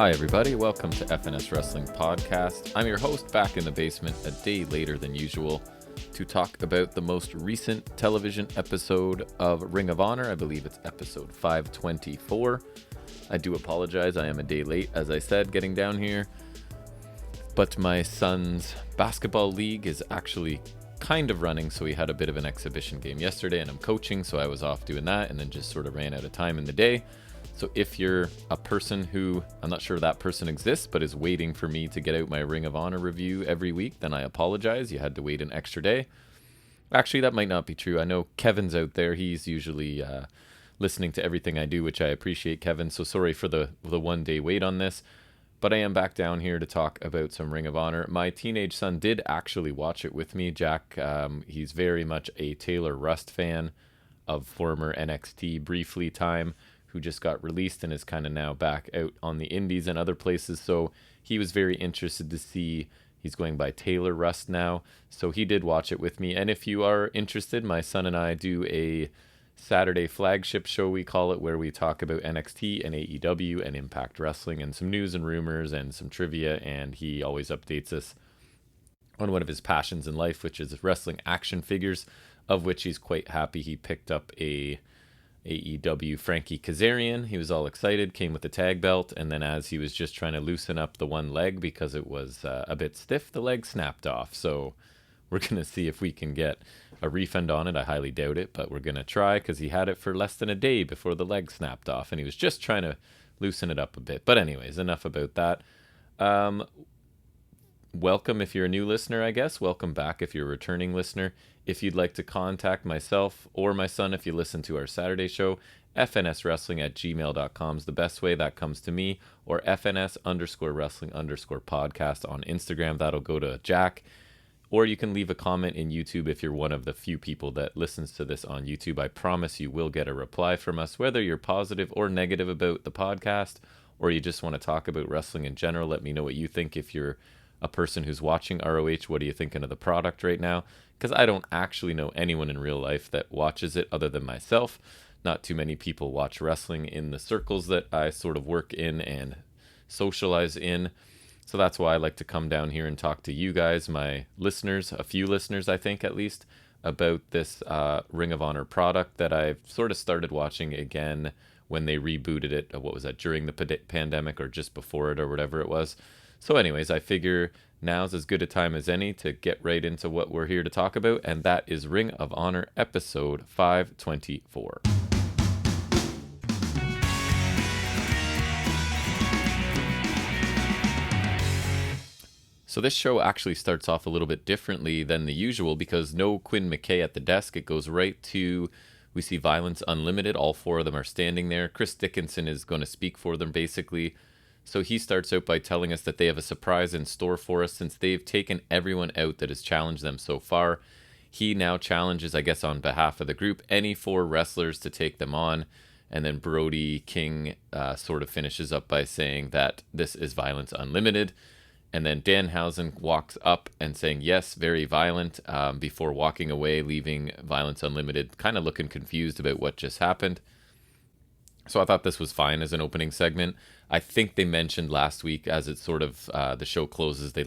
Hi everybody, welcome to FNS Wrestling Podcast. I'm your host back in the basement a day later than usual to talk about the most recent television episode of Ring of Honor. I believe it's episode 524. I do apologize, I am a day late, as I said, getting down here. But my son's basketball league is actually kind of running, so we had a bit of an exhibition game yesterday and I'm coaching, so I was off doing that and then just sort of ran out of time in the day. So if you're a person who, I'm not sure that person exists, but is waiting for me to get out my Ring of Honor review every week, then I apologize. You had to wait an extra day. Actually, that might not be true. I know Kevin's out there. He's usually listening to everything I do, which I appreciate, Kevin. So sorry for the 1 day wait on this. But I am back down here to talk about some Ring of Honor. My teenage son did actually watch it with me, Jack. He's very much a Taylor Rust fan of former NXT briefly time, who just got released and is kind of now back out on the indies and other places. So he was very interested to see, he's going by Taylor Rust now. So he did watch it with me. And if you are interested, my son and I do a Saturday flagship show, we call it, where we talk about NXT and AEW and Impact Wrestling and some news and rumors and some trivia. And he always updates us on one of his passions in life, which is wrestling action figures, of which he's quite happy. He picked up a AEW Frankie Kazarian. He was all excited, came with a tag belt, and then as he was just trying to loosen up the one leg because it was a bit stiff, the leg snapped off. So we're going to see if we can get a refund on it. I highly doubt it, but we're going to try, because he had it for less than a day before the leg snapped off, and he was just trying to loosen it up a bit. But anyways, enough about that. Welcome if you're a new listener, I guess. Welcome back if you're a returning listener. If you'd like to contact myself or my son, if you listen to our Saturday show, fnswrestling@gmail.com is the best way. That comes to me, or FNS_wrestling_podcast on Instagram. That'll go to Jack. Or you can leave a comment in YouTube if you're one of the few people that listens to this on YouTube. I promise you will get a reply from us, whether you're positive or negative about the podcast, or you just want to talk about wrestling in general. Let me know what you think. If you're a person who's watching ROH, what are you thinking of the product right now? Because I don't actually know anyone in real life that watches it other than myself. Not too many people watch wrestling in the circles that I sort of work in and socialize in. So that's why I like to come down here and talk to you guys, my listeners, a few listeners, I think at least, about this Ring of Honor product that I've sort of started watching again when they rebooted it. What was that, during the pandemic or just before it or whatever it was? So anyways, I figure now's as good a time as any to get right into what we're here to talk about, and that is Ring of Honor episode 524. So this show actually starts off a little bit differently than the usual, because no Quinn McKay at the desk. It goes right to, we see Violence Unlimited. All four of them are standing there. Chris Dickinson is going to speak for them, basically. So he starts out by telling us that they have a surprise in store for us since they've taken everyone out that has challenged them so far. He now challenges, I guess on behalf of the group, any four wrestlers to take them on. And then Brody King sort of finishes up by saying that this is Violence Unlimited. And then Danhausen walks up and saying, yes, very violent, before walking away, leaving Violence Unlimited kind of looking confused about what just happened. So I thought this was fine as an opening segment. I think they mentioned last week, as it sort of, the show closes, they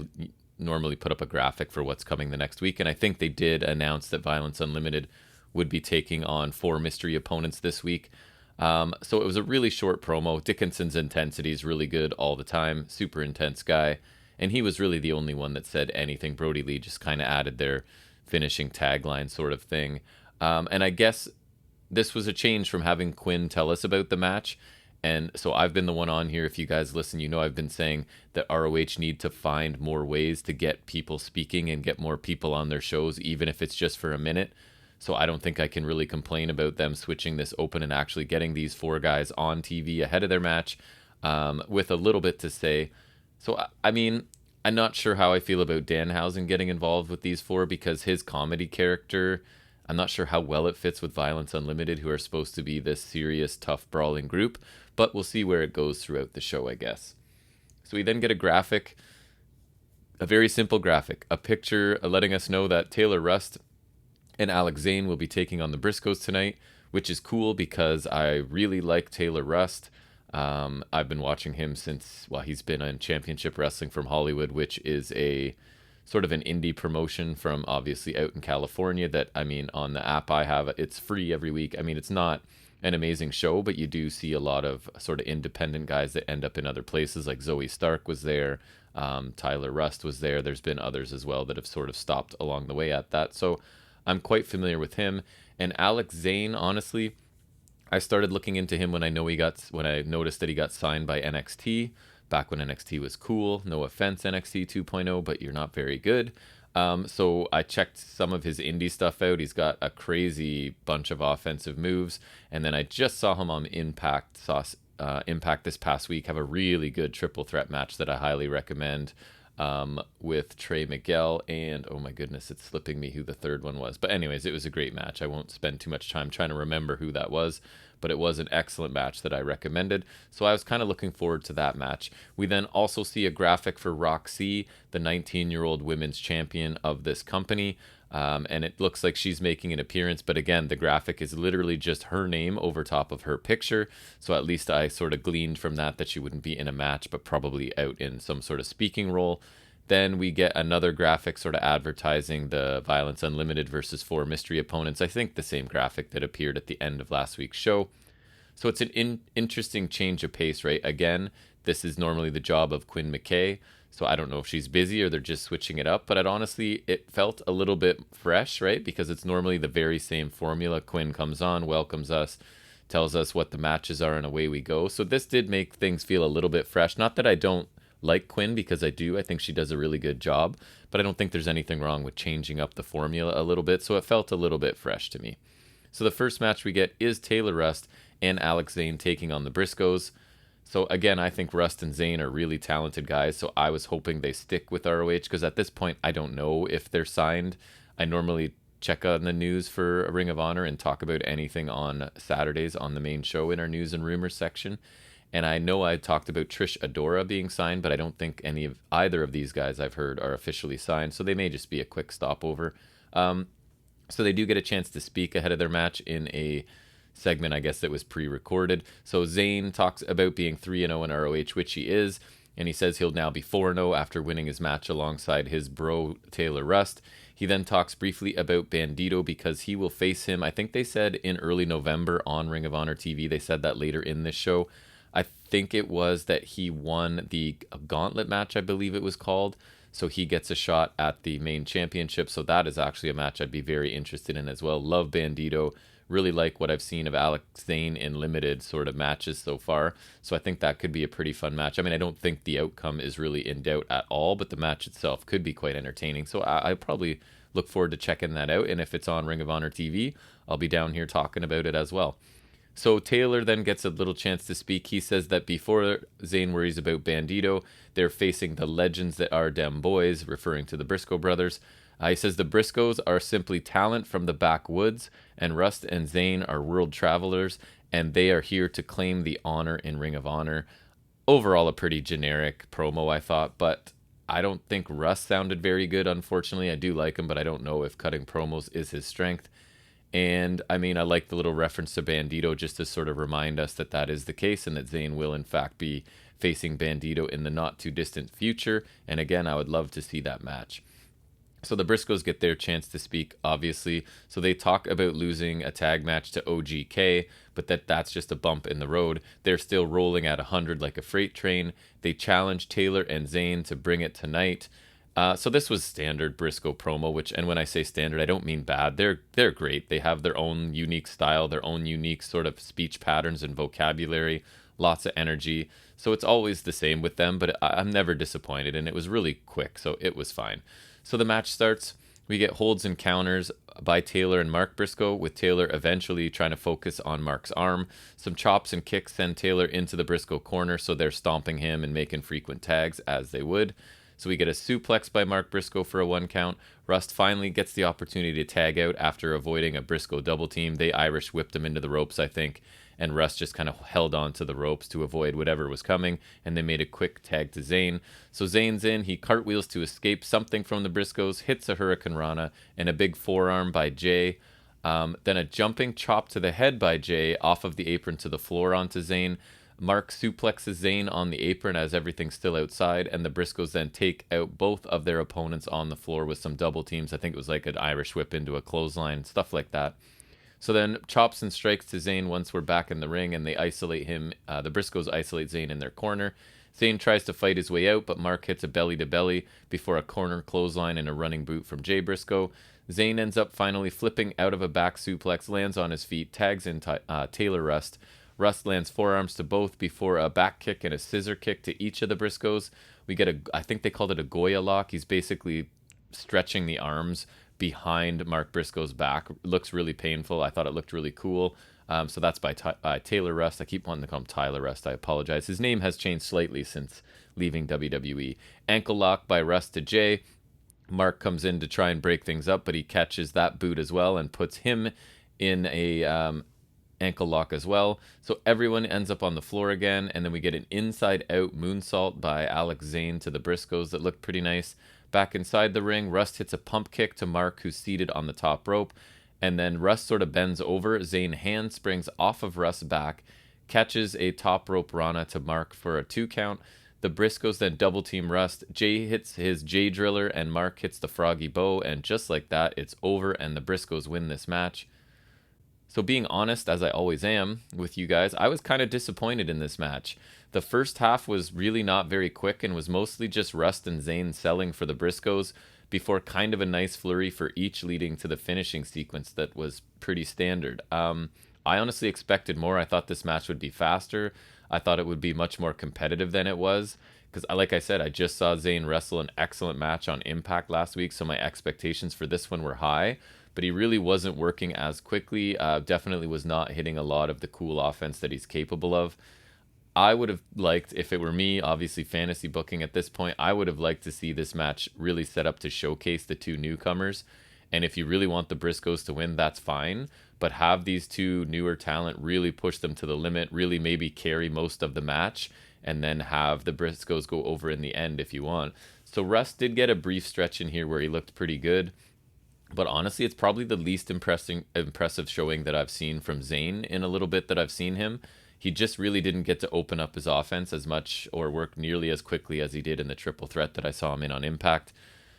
normally put up a graphic for what's coming the next week. And I think they did announce that Violence Unlimited would be taking on four mystery opponents this week. So it was a really short promo. Dickinson's intensity is really good all the time. Super intense guy. And he was really the only one that said anything. Brody Lee just kind of added their finishing tagline sort of thing. And I guess this was a change from having Quinn tell us about the match. And so I've been the one on here. If you guys listen, you know I've been saying that ROH need to find more ways to get people speaking and get more people on their shows, even if it's just for a minute. So I don't think I can really complain about them switching this open and actually getting these four guys on TV ahead of their match, with a little bit to say. So, I mean, I'm not sure how I feel about Danhausen getting involved with these four, because his comedy character, I'm not sure how well it fits with Violence Unlimited, who are supposed to be this serious, tough, brawling group. But we'll see where it goes throughout the show, I guess. So we then get a graphic, a very simple graphic, a picture letting us know that Taylor Rust and Alex Zayne will be taking on the Briscoes tonight, which is cool because I really like Taylor Rust. I've been watching him since, well, he's been in Championship Wrestling from Hollywood, which is a sort of an indie promotion from obviously out in California that, I mean, on the app I have, it's free every week. I mean, it's not an amazing show, but you do see a lot of sort of independent guys that end up in other places. Like Zoe Stark was there, Tyler Rust was there. There's been others as well that have sort of stopped along the way at that. So I'm quite familiar with him. And Alex Zayne, honestly, I started looking into him when I noticed that he got signed by NXT back when NXT was cool. No offense, NXT 2.0, but you're not very good. So I checked some of his indie stuff out. He's got a crazy bunch of offensive moves, and then I just saw him on Impact this past week have a really good triple threat match that I highly recommend. With Trey Miguel and, oh my goodness, it's slipping me who the third one was. But anyways, it was a great match. I won't spend too much time trying to remember who that was, but it was an excellent match that I recommended. So I was kind of looking forward to that match. We then also see a graphic for Rok C, the 19-year-old women's champion of this company. And it looks like she's making an appearance, but again, the graphic is literally just her name over top of her picture. So at least I sort of gleaned from that she wouldn't be in a match, but probably out in some sort of speaking role. Then we get another graphic sort of advertising the Violence Unlimited versus 4 mystery opponents. I think the same graphic that appeared at the end of last week's show. So it's an interesting change of pace, right? Again, this is normally the job of Quinn McKay. So I don't know if she's busy or they're just switching it up, but it felt a little bit fresh, right? Because it's normally the very same formula. Quinn comes on, welcomes us, tells us what the matches are, and away we go. So this did make things feel a little bit fresh. Not that I don't like Quinn, because I do. I think she does a really good job, but I don't think there's anything wrong with changing up the formula a little bit. So it felt a little bit fresh to me. So the first match we get is Taylor Rust and Alex Zayne taking on the Briscoes. So again, I think Rust and Zayne are really talented guys, so I was hoping they stick with ROH, because at this point, I don't know if they're signed. I normally check on the news for Ring of Honor and talk about anything on Saturdays on the main show in our news and rumors section. And I know I talked about Trish Adora being signed, but I don't think either of these guys I've heard are officially signed, so they may just be a quick stopover. So they do get a chance to speak ahead of their match in a segment, I guess, that was pre-recorded. So Zayne talks about being 3-0 in ROH, which he is, and he says he'll now be 4-0 after winning his match alongside his bro Taylor Rust. He then talks briefly about Bandito because he will face him, I think they said in early November on Ring of Honor TV. They said that later in this show. I think it was that he won the gauntlet match, I believe it was called. So he gets a shot at the main championship. So that is actually a match I'd be very interested in as well. Love Bandito. Really like what I've seen of Alex Zayne in limited sort of matches so far. So I think that could be a pretty fun match. I mean, I don't think the outcome is really in doubt at all, but the match itself could be quite entertaining. So I probably look forward to checking that out. And if it's on Ring of Honor TV, I'll be down here talking about it as well. So Taylor then gets a little chance to speak. He says that before Zayne worries about Bandito, they're facing the legends that are dem boys, referring to the Briscoe brothers. He says the Briscoes are simply talent from the backwoods, and Rust and Zayne are world travelers, and they are here to claim the honor in Ring of Honor. Overall, a pretty generic promo, I thought, but I don't think Rust sounded very good, unfortunately. I do like him, but I don't know if cutting promos is his strength. And, I mean, I like the little reference to Bandito just to sort of remind us that that is the case and that Zayne will, in fact, be facing Bandito in the not-too-distant future. And, again, I would love to see that match. So the Briscoes get their chance to speak, obviously. So they talk about losing a tag match to OGK, but that's just a bump in the road. They're still rolling at 100 like a freight train. They challenge Taylor and Zayne to bring it tonight. So this was standard Briscoe promo, and when I say standard, I don't mean bad. They're great. They have their own unique style, their own unique sort of speech patterns and vocabulary, lots of energy. So it's always the same with them, but I'm never disappointed, and it was really quick, so it was fine. So the match starts. We get holds and counters by Taylor and Mark Briscoe, with Taylor eventually trying to focus on Mark's arm. Some chops and kicks send Taylor into the Briscoe corner, so they're stomping him and making frequent tags, as they would. So we get a suplex by Mark Briscoe for a 1 count. Rust finally gets the opportunity to tag out after avoiding a Briscoe double team. They Irish whipped him into the ropes, I think, and Rust just kind of held on to the ropes to avoid whatever was coming, and they made a quick tag to Zayne. So Zayne's in, he cartwheels to escape something from the Briscoes, hits a Hurricane Rana, and a big forearm by Jay. Then a jumping chop to the head by Jay off of the apron to the floor onto Zayne. Mark suplexes Zayne on the apron as everything's still outside, and the Briscoes then take out both of their opponents on the floor with some double teams. I think it was like an Irish whip into a clothesline, stuff like that. So then chops and strikes to Zayne once we're back in the ring, and they isolate him. The Briscoes isolate Zayne in their corner. Zayne tries to fight his way out, but Mark hits a belly-to-belly before a corner clothesline and a running boot from Jay Briscoe. Zayne ends up finally flipping out of a back suplex, lands on his feet, tags in Taylor Rust. Rust lands forearms to both before a back kick and a scissor kick to each of the Briscoes. We get I think they called it a Goya lock. He's basically stretching the arms behind Mark Briscoe's back. It looks really painful. I thought it looked really cool. So that's by Taylor Rust. I keep wanting to call him Tyler Rust. I apologize. His name has changed slightly since leaving WWE. Ankle lock by Rust to Jay. Mark comes in to try and break things up, but he catches that boot as well and puts him in a ankle lock as well. So everyone ends up on the floor again, and then we get an inside-out moonsault by Alex Zayne to the Briscoes that looked pretty nice. Back inside the ring, Rust hits a pump kick to Mark, who's seated on the top rope, and then Rust sort of bends over. Zayne handsprings off of Rust's back, catches a top rope Rana to Mark for a 2 count. The Briscoes then double team Rust. Jay hits his Jay Driller, and Mark hits the Froggy Bow, and just like that, it's over, and the Briscoes win this match. So being honest, as I always am with you guys, I was kind of disappointed in this match. The first half was really not very quick and was mostly just Rust and Zayne selling for the Briscoes before kind of a nice flurry for each leading to the finishing sequence that was pretty standard. I honestly expected more. I thought this match would be faster. I thought it would be much more competitive than it was. Because, like I said, I just saw Zayne wrestle an excellent match on Impact last week, so my expectations for this one were high. But he really wasn't working as quickly. Definitely was not hitting a lot of the cool offense that he's capable of. I would have liked, if it were me, obviously fantasy booking at this point, I would have liked to see this match really set up to showcase the two newcomers. And if you really want the Briscoes to win, that's fine. But have these two newer talent really push them to the limit, really maybe carry most of the match, and then have the Briscoes go over in the end if you want. So Rust did get a brief stretch in here where he looked pretty good. But honestly, it's probably the least impressive showing that I've seen from Zayne in a little bit that I've seen him. He just really didn't get to open up his offense as much or work nearly as quickly as he did in the triple threat that I saw him in on Impact.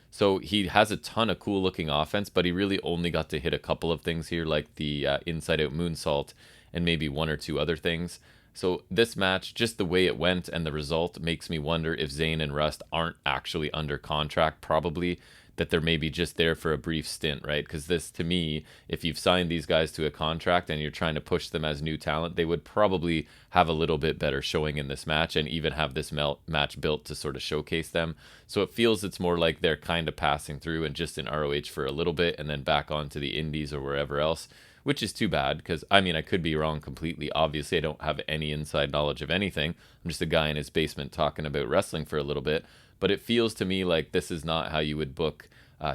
So he has a ton of cool looking offense, but he really only got to hit a couple of things here, like the inside out moonsault and maybe one or two other things. So this match, just the way it went and the result, makes me wonder if Zayne and Rust aren't actually under contract, probably, that they're maybe just there for a brief stint, right? Because this, to me, if you've signed these guys to a contract and you're trying to push them as new talent, they would probably have a little bit better showing in this match and even have this match built to sort of showcase them. So it feels it's more like they're kind of passing through and just in ROH for a little bit and then back onto the indies or wherever else, which is too bad because, I mean, I could be wrong completely. Obviously, I don't have any inside knowledge of anything. I'm just a guy in his basement talking about wrestling for a little bit. But it feels to me like this is not how you would book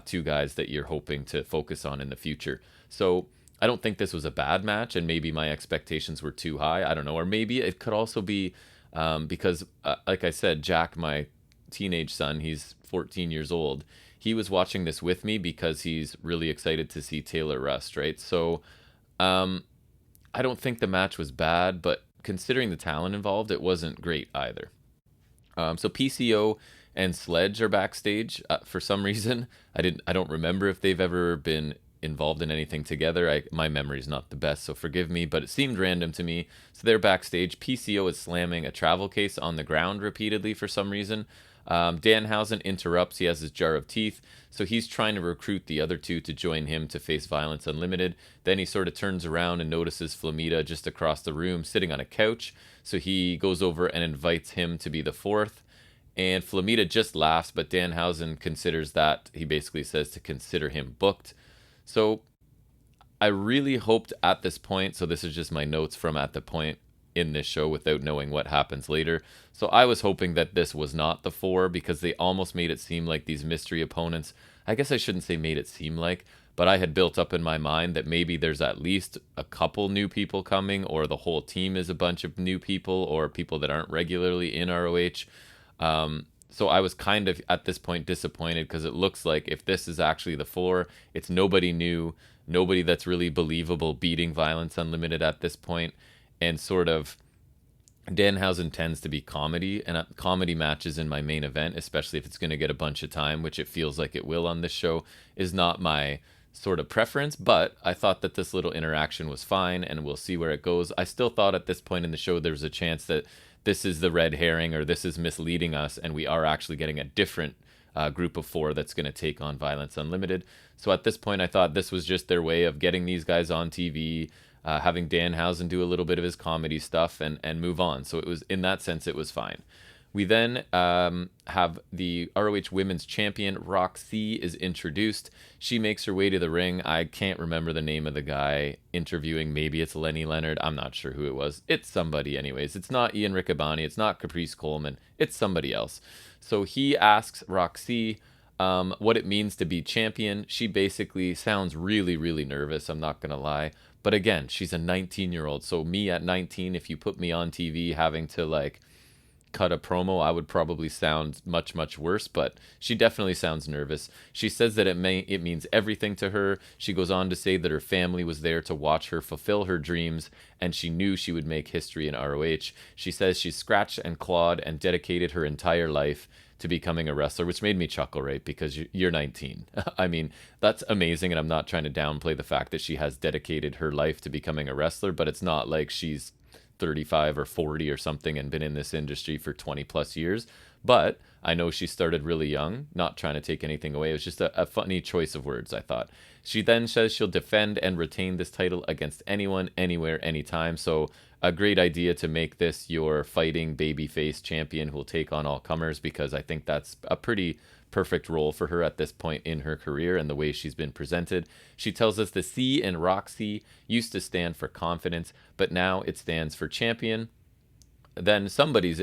two guys that you're hoping to focus on in the future. So I don't think this was a bad match, and maybe my expectations were too high. I don't know. Or maybe it could also be because, like I said, Jack, my teenage son, he's 14 years old. He was watching this with me because he's really excited to see Taylor Rust, right? So I don't think the match was bad, but considering the talent involved, it wasn't great either. So PCO and Sledge are backstage for some reason. I don't remember if they've ever been involved in anything together. My memory's not the best, so forgive me, but it seemed random to me. So they're backstage. PCO is slamming a travel case on the ground repeatedly for some reason. Danhausen interrupts. He has his jar of teeth, so he's trying to recruit the other two to join him to face Violence Unlimited. Then he sort of turns around and notices Flamita just across the room sitting on a couch, so he goes over and invites him to be the fourth. And Flamita just laughs, but Danhausen considers that, he basically says to consider him booked. So I really hoped at this point, so this is just my notes from at the point in this show without knowing what happens later. So I was hoping that this was not the four because they almost made it seem like these mystery opponents, I guess I shouldn't say made it seem like, but I had built up in my mind that maybe there's at least a couple new people coming, or the whole team is a bunch of new people, or people that aren't regularly in ROH. So I was kind of at this point disappointed because it looks like if this is actually the four, it's nobody new, nobody that's really believable beating Violence Unlimited at this point, and sort of Danhausen tends to be comedy, and comedy matches in my main event, especially if it's going to get a bunch of time, which it feels like it will on this show, is not my sort of preference. But I thought that this little interaction was fine, and we'll see where it goes. I still thought at this point in the show there's a chance that this is the red herring or this is misleading us, and we are actually getting a different group of 4 that's going to take on Violence Unlimited. So at this point, I thought this was just their way of getting these guys on TV, having Danhausen do a little bit of his comedy stuff and move on. So it was, in that sense, it was fine. We then have the ROH Women's Champion, Rok C, is introduced. She makes her way to the ring. I can't remember the name of the guy interviewing. Maybe it's Lenny Leonard. I'm not sure who it was. It's somebody anyways. It's not Ian Riccaboni. It's not Caprice Coleman. It's somebody else. So he asks Rok C what it means to be champion. She basically sounds really, really nervous. I'm not going to lie. But again, she's a 19-year-old. So me at 19, if you put me on TV having to like cut a promo, I would probably sound much, much worse, but she definitely sounds nervous. She says that it means everything to her. She goes on to say that her family was there to watch her fulfill her dreams, and she knew she would make history in ROH. She says she scratched and clawed and dedicated her entire life to becoming a wrestler, which made me chuckle, right? Because you're 19. I mean, that's amazing, and I'm not trying to downplay the fact that she has dedicated her life to becoming a wrestler, but it's not like she's 35 or 40 or something and been in this industry for 20 plus years. But I know she started really young, not trying to take anything away. It was just a funny choice of words, I thought. She then says she'll defend and retain this title against anyone, anywhere, anytime. So a great idea to make this your fighting babyface champion who will take on all comers, because I think that's a pretty perfect role for her at this point in her career and the way she's been presented. She tells us the C in Rok C used to stand for confidence, but now it stands for champion. Then somebody's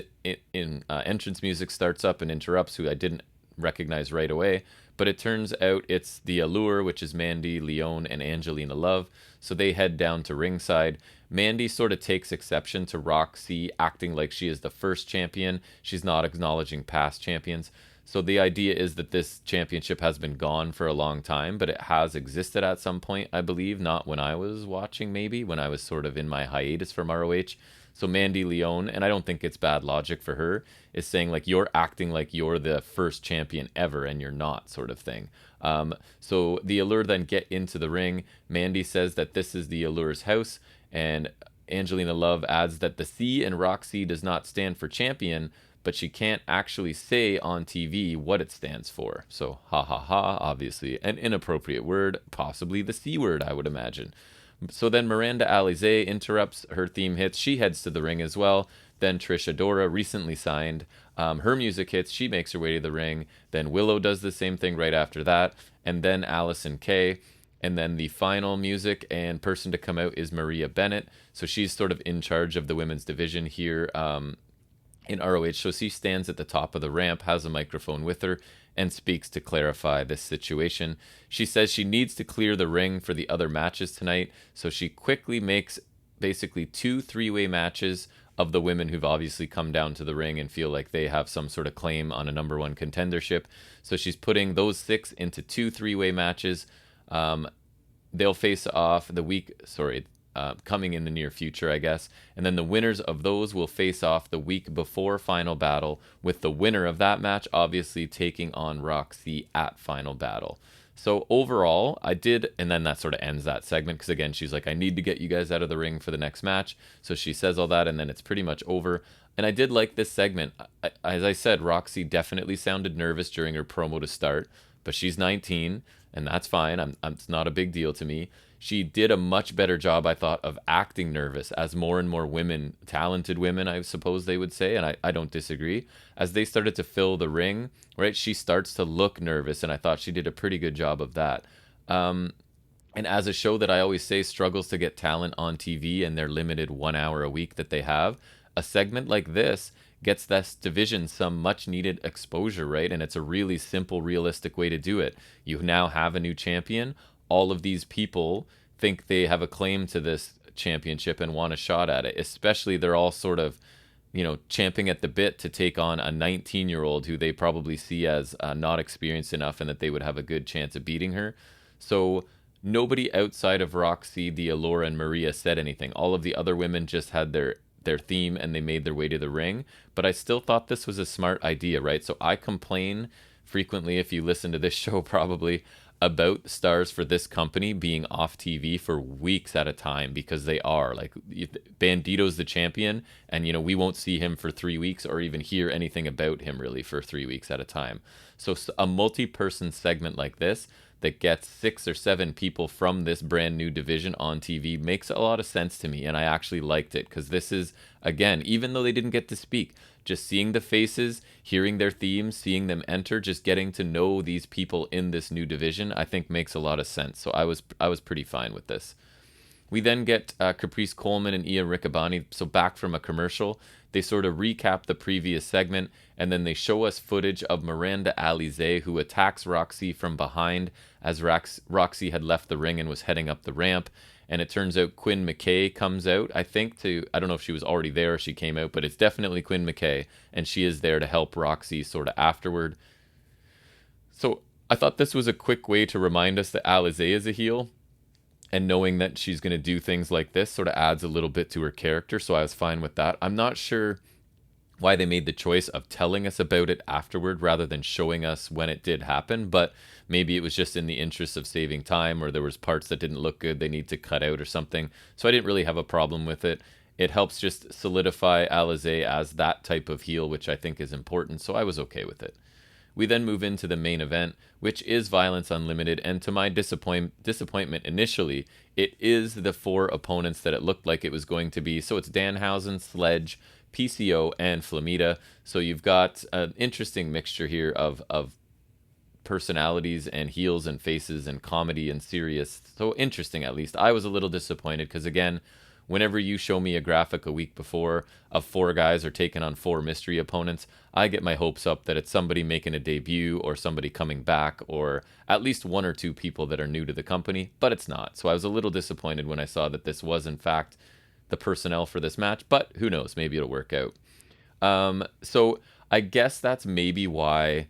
entrance music starts up and interrupts, who I didn't recognize right away, but it turns out it's the Allure, which is Mandy, Leon, and Angelina Love. So they head down to ringside. Mandy sort of takes exception to Rok C acting like she is the first champion. She's not acknowledging past champions. So the idea is that this championship has been gone for a long time, but it has existed at some point, I believe. Not when I was watching, maybe, when I was sort of in my hiatus from ROH. So Mandy Leon, and I don't think it's bad logic for her, is saying, like, you're acting like you're the first champion ever, and you're not, sort of thing. So the Allure then get into the ring. Mandy says that this is the Allure's house, and Angelina Love adds that the C in Rok C does not stand for champion, but she can't actually say on TV what it stands for. So, ha ha ha, obviously an inappropriate word, possibly the C word, I would imagine. So then Miranda Alizé interrupts, her theme hits, she heads to the ring as well. Then Trish Adora, recently signed, her music hits, she makes her way to the ring. Then Willow does the same thing right after that. And then Allison Kay. And then the final music and person to come out is Maria Bennett. So she's sort of in charge of the women's division here in ROH. So she stands at the top of the ramp, has a microphone with her, and speaks to clarify this situation. She says she needs to clear the ring for the other matches tonight, so she quickly makes basically 2 3-way matches of the women who've obviously come down to the ring and feel like they have some sort of claim on a number 1 contendership. So she's putting those 6 into 2 3-way matches. They'll face off coming in the near future, I guess. And then the winners of those will face off the week before Final Battle, with the winner of that match obviously taking on Rok C at Final Battle. So overall, I did, and then that sort of ends that segment, because again, she's like, I need to get you guys out of the ring for the next match. So she says all that, and then it's pretty much over. And I did like this segment. As I said, Rok C definitely sounded nervous during her promo to start, but she's 19, and that's fine. It's not a big deal to me. She did a much better job, I thought, of acting nervous as more and more women, talented women, I suppose they would say, and I don't disagree, as they started to fill the ring, right? She starts to look nervous, and I thought she did a pretty good job of that. And as a show that I always say struggles to get talent on TV and their limited 1 hour a week that they have, a segment like this gets this division some much needed exposure, right? And it's a really simple, realistic way to do it. You now have a new champion. All of these people think they have a claim to this championship and want a shot at it. Especially, they're all sort of, champing at the bit to take on a 19-year-old who they probably see as not experienced enough and that they would have a good chance of beating her. So nobody outside of Rok C, the Allure, and Maria said anything. All of the other women just had their their theme and they made their way to the ring. But I still thought this was a smart idea, right? So I complain frequently, if you listen to this show probably, about stars for this company being off TV for weeks at a time, because they are like, Bandito's the champion, and we won't see him for 3 weeks or even hear anything about him really for 3 weeks at a time. So a multi-person segment like this that gets 6 or 7 people from this brand new division on TV makes a lot of sense to me, and I actually liked it, because this is, again, even though they didn't get to speak, just seeing the faces, hearing their themes, seeing them enter, just getting to know these people in this new division, I think makes a lot of sense. So I was pretty fine with this. We then get Caprice Coleman and Ia Riccaboni, so back from a commercial. They sort of recap the previous segment, and then they show us footage of Miranda Alizé, who attacks Rok C from behind as Rok C had left the ring and was heading up the ramp. And it turns out Quinn McKay comes out, I think, I don't know if she was already there or she came out, but it's definitely Quinn McKay, and she is there to help Rok C sort of afterward. So I thought this was a quick way to remind us that Alizé is a heel, and knowing that she's going to do things like this sort of adds a little bit to her character, so I was fine with that. I'm not sure why they made the choice of telling us about it afterward rather than showing us when it did happen, but maybe it was just in the interest of saving time, or there was parts that didn't look good they need to cut out or something. So I didn't really have a problem with it. It helps just solidify Alizé as that type of heel, which I think is important, so I was okay with it. We then move into the main event, which is Violence Unlimited, and to my disappointment initially, it is the 4 opponents that it looked like it was going to be. So it's Danhausen, Sledge, PCO, and Flamita. So you've got an interesting mixture here of personalities and heels and faces and comedy and serious. So interesting, at least. I was a little disappointed because, again, whenever you show me a graphic a week before of 4 guys are taking on 4 mystery opponents, I get my hopes up that it's somebody making a debut or somebody coming back, or at least 1 or 2 people that are new to the company, but it's not. So I was a little disappointed when I saw that this was, in fact, the personnel for this match, but who knows, maybe it'll work out. So I guess that's maybe why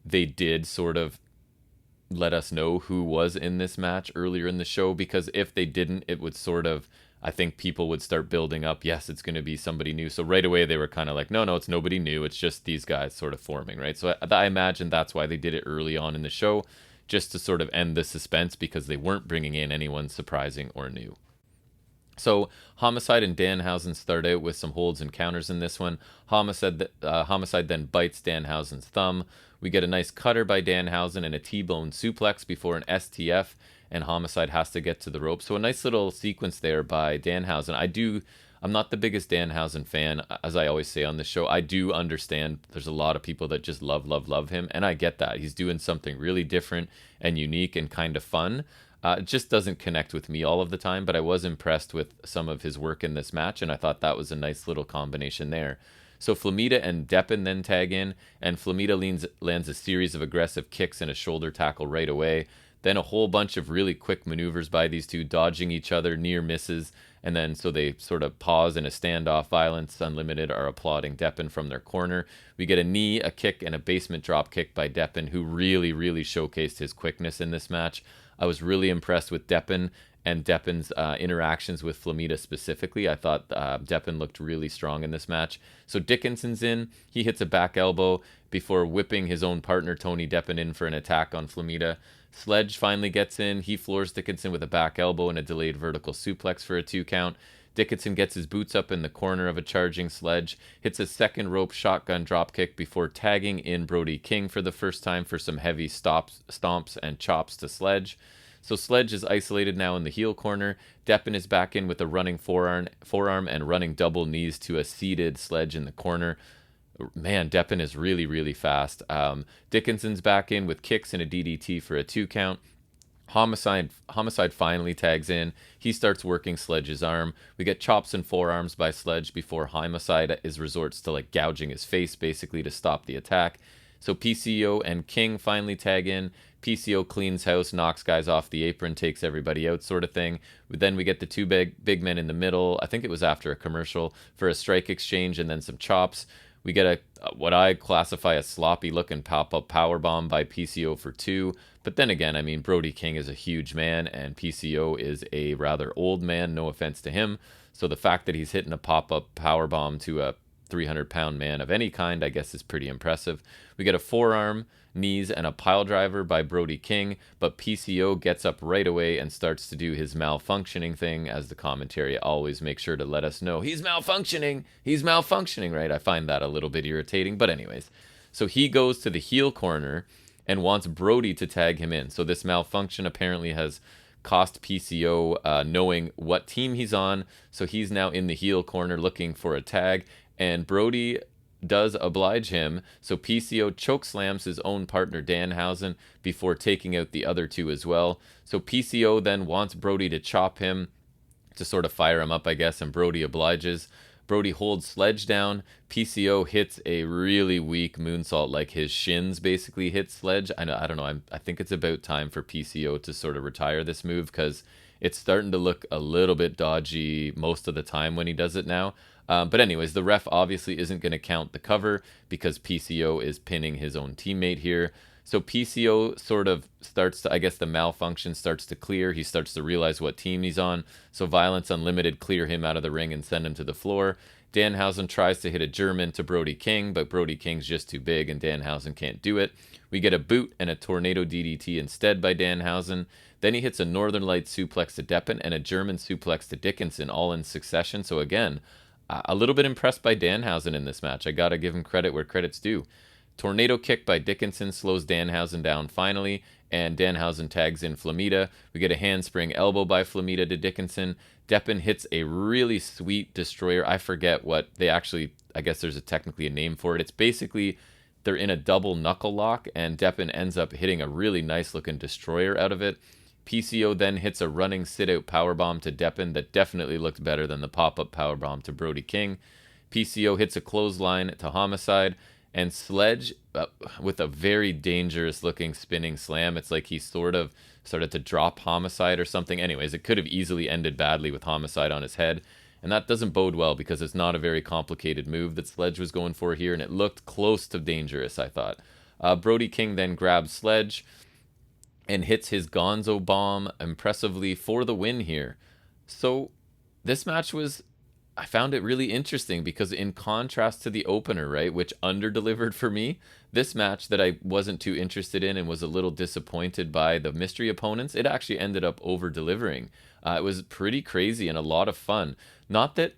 they did sort of let us know who was in this match earlier in the show, because if they didn't, it would sort of, I think people would start building up, yes, it's going to be somebody new. So right away they were kind of like, no, it's nobody new. It's just these guys sort of forming, right? So I imagine that's why they did it early on in the show, just to sort of end the suspense, because they weren't bringing in anyone surprising or new. So Homicide and Danhausen start out with some holds and counters in this one. Homicide then bites Danhausen's thumb. We get a nice cutter by Danhausen and a T-bone suplex before an STF, and Homicide has to get to the rope. So a nice little sequence there by Danhausen. I'm not the biggest Danhausen fan, as I always say on this show. I do understand there's a lot of people that just love him, and I get that. He's doing something really different and unique and kind of fun. It just doesn't connect with me all of the time, but I was impressed with some of his work in this match, and I thought that was a nice little combination there. So Flamita and Deppen then tag in, and Flamita lands a series of aggressive kicks and a shoulder tackle right away. Then a whole bunch of really quick maneuvers by these two, dodging each other, near misses, and then so they sort of pause in a standoff. Violence Unlimited are applauding Deppen from their corner. We get a knee, a kick, and a basement drop kick by Deppen, who really showcased his quickness in this match. I was really impressed with Deppen and Deppen's interactions with Flamita specifically. I thought Deppen looked really strong in this match. So Dickinson's in. He hits a back elbow before whipping his own partner, Tony Deppen, in for an attack on Flamita. Sledge finally gets in. He floors Dickinson with a back elbow and a delayed vertical suplex for a 2 count. Dickinson gets his boots up in the corner of a charging Sledge, hits a second rope shotgun dropkick before tagging in Brody King for the first time for some heavy stomps and chops to Sledge. So Sledge is isolated now in the heel corner. Deppen is back in with a running forearm and running double knees to a seated Sledge in the corner. Man, Deppen is really fast. Dickinson's back in with kicks and a DDT for a 2 count. Homicide finally tags in. He starts working Sledge's arm. We get chops and forearms by Sledge before Homicide resorts to like gouging his face basically to stop the attack. So PCO and King finally tag in. PCO cleans house, knocks guys off the apron, takes everybody out sort of thing. Then we get the 2 big men in the middle. I think it was after a commercial for a strike exchange and then some chops. We get what I classify as sloppy looking pop-up powerbomb by PCO for 2. But then again, I mean, Brody King is a huge man and PCO is a rather old man, no offense to him. So the fact that he's hitting a pop-up powerbomb to a 300-pound man of any kind, I guess, is pretty impressive. We get a forearm, knees, and a pile driver by Brody King, but PCO gets up right away and starts to do his malfunctioning thing, as the commentary always makes sure to let us know he's malfunctioning, right? I find that a little bit irritating, but anyways. So he goes to the heel corner and wants Brody to tag him in. So this malfunction apparently has cost PCO knowing what team he's on. So he's now in the heel corner looking for a tag, and Brody does oblige him. So PCO chokeslams his own partner Danhausen before taking out the other two as well. So PCO then wants Brody to chop him to sort of fire him up, I guess, and Brody obliges. Brody holds Sledge down. PCO hits a really weak moonsault, like his shins basically hit Sledge. I don't know. I think it's about time for PCO to sort of retire this move, because it's starting to look a little bit dodgy most of the time when he does it now. But anyways, the ref obviously isn't going to count the cover because PCO is pinning his own teammate here. So PCO sort of starts to, I guess the malfunction starts to clear. He starts to realize what team he's on. So Violence Unlimited clear him out of the ring and send him to the floor. Danhausen tries to hit a German to Brody King, but Brody King's just too big and Danhausen can't do it. We get a boot and a tornado DDT instead by Danhausen. Then he hits a Northern Lights suplex to Deppen and a German suplex to Dickinson, all in succession. So again, a little bit impressed by Danhausen in this match. I gotta give him credit where credit's due. Tornado kick by Dickinson slows Danhausen down finally, and Danhausen tags in Flamita. We get a handspring elbow by Flamita to Dickinson. Deppen hits a really sweet destroyer. I forget what they actually, I guess there's technically a name for it. It's basically they're in a double knuckle lock, and Deppen ends up hitting a really nice looking destroyer out of it. PCO then hits a running sit-out powerbomb to Deppen that definitely looked better than the pop-up powerbomb to Brody King. PCO hits a clothesline to Homicide, and Sledge, with a very dangerous-looking spinning slam. It's like he sort of started to drop Homicide or something. Anyways, it could have easily ended badly with Homicide on his head, and that doesn't bode well because it's not a very complicated move that Sledge was going for here, and it looked close to dangerous, I thought. Brody King then grabs Sledge and hits his Gonzo bomb impressively for the win here. So this match was, I found it really interesting because in contrast to the opener, right, which under-delivered for me, this match that I wasn't too interested in and was a little disappointed by the mystery opponents, it actually ended up over-delivering. It was pretty crazy and a lot of fun. Not that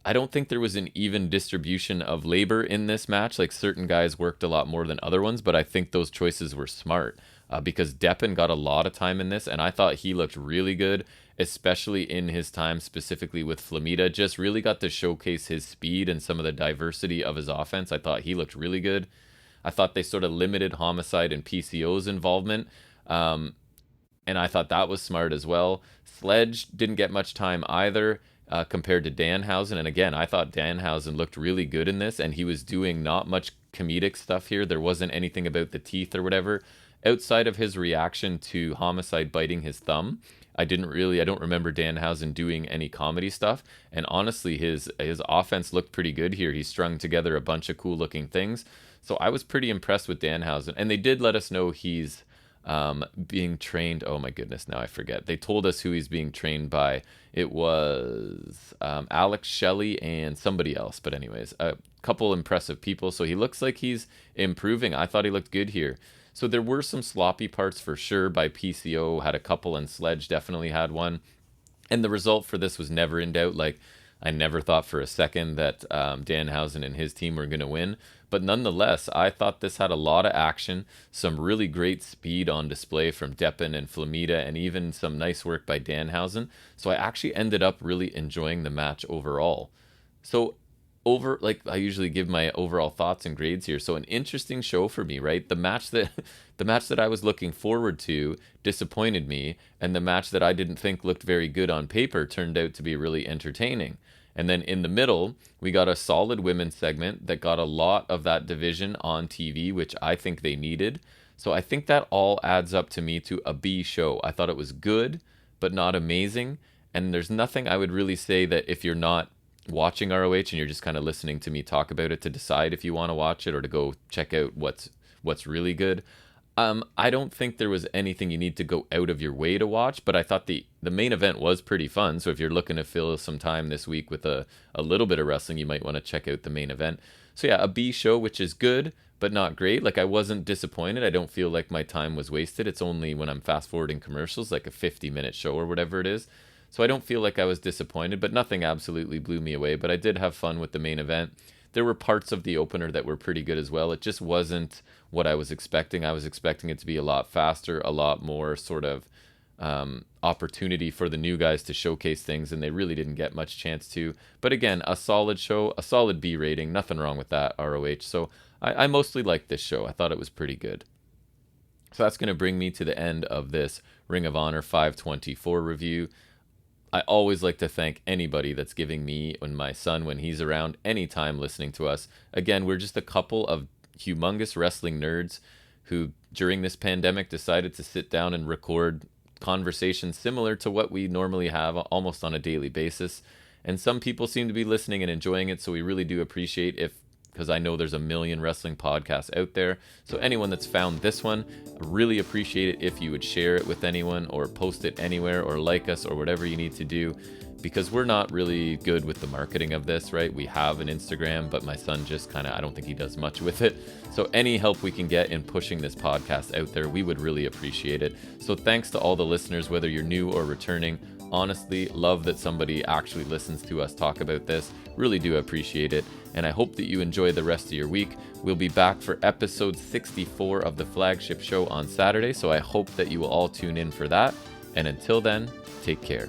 I don't think there was an even distribution of labor in this match. Like certain guys worked a lot more than other ones, but I think those choices were smart. Because Deppen got a lot of time in this, and I thought he looked really good, especially in his time specifically with Flamita. Just really got to showcase his speed and some of the diversity of his offense. I thought he looked really good. I thought they sort of limited Homicide and PCO's involvement, and I thought that was smart as well. Sledge didn't get much time either compared to Danhausen, and again, I thought Danhausen looked really good in this, and he was doing not much comedic stuff here. There wasn't anything about the teeth or whatever. Outside of his reaction to Homicide biting his thumb, I don't remember Danhausen doing any comedy stuff. And honestly, his offense looked pretty good here. He strung together a bunch of cool looking things. So I was pretty impressed with Danhausen. And they did let us know he's being trained. Oh my goodness, now I forget. They told us who he's being trained by. It was Alex Shelley and somebody else. But anyways, a couple impressive people. So he looks like he's improving. I thought he looked good here. So there were some sloppy parts for sure by PCO, had a couple, and Sledge definitely had one. And the result for this was never in doubt. Like, I never thought for a second that Danhausen and his team were going to win. But nonetheless, I thought this had a lot of action, some really great speed on display from Deppen and Flamita, and even some nice work by Danhausen. So I actually ended up really enjoying the match overall. So I usually give my overall thoughts and grades here. So an interesting show for me, right? The match that I was looking forward to disappointed me, and the match that I didn't think looked very good on paper turned out to be really entertaining. And then in the middle, we got a solid women's segment that got a lot of that division on TV, which I think they needed. So I think that all adds up to me to a B show. I thought it was good, but not amazing. And there's nothing I would really say that if you're not watching ROH and you're just kind of listening to me talk about it to decide if you want to watch it or to go check out what's really good, I don't think there was anything you need to go out of your way to watch, but I thought the main event was pretty fun. So if you're looking to fill some time this week with a little bit of wrestling, you might want to check out the main event. So yeah, a B show, which is good, but not great. Like, I wasn't disappointed. I don't feel like my time was wasted. It's only when I'm fast forwarding commercials, like a 50-minute show or whatever it is. So I don't feel like I was disappointed, but nothing absolutely blew me away. But I did have fun with the main event. There were parts of the opener that were pretty good as well. It just wasn't what I was expecting. I was expecting it to be a lot faster, a lot more sort of opportunity for the new guys to showcase things, and they really didn't get much chance to. But again, a solid show, a solid B rating. Nothing wrong with that, ROH. So I mostly liked this show. I thought it was pretty good. So that's going to bring me to the end of this Ring of Honor 524 review. I always like to thank anybody that's giving me and my son, when he's around, any time listening to us. Again, we're just a couple of humongous wrestling nerds who, during this pandemic, decided to sit down and record conversations similar to what we normally have almost on a daily basis. And some people seem to be listening and enjoying it, so we really do appreciate because I know there's a million wrestling podcasts out there. So anyone that's found this one, I really appreciate it if you would share it with anyone or post it anywhere or like us or whatever you need to do, because we're not really good with the marketing of this, right? We have an Instagram, but my son just I don't think he does much with it. So any help we can get in pushing this podcast out there, we would really appreciate it. So thanks to all the listeners, whether you're new or returning. Honestly, love that somebody actually listens to us talk about this. Really do appreciate it. And I hope that you enjoy the rest of your week. We'll be back for episode 64 of the flagship show on Saturday. So I hope that you will all tune in for that. And until then, take care.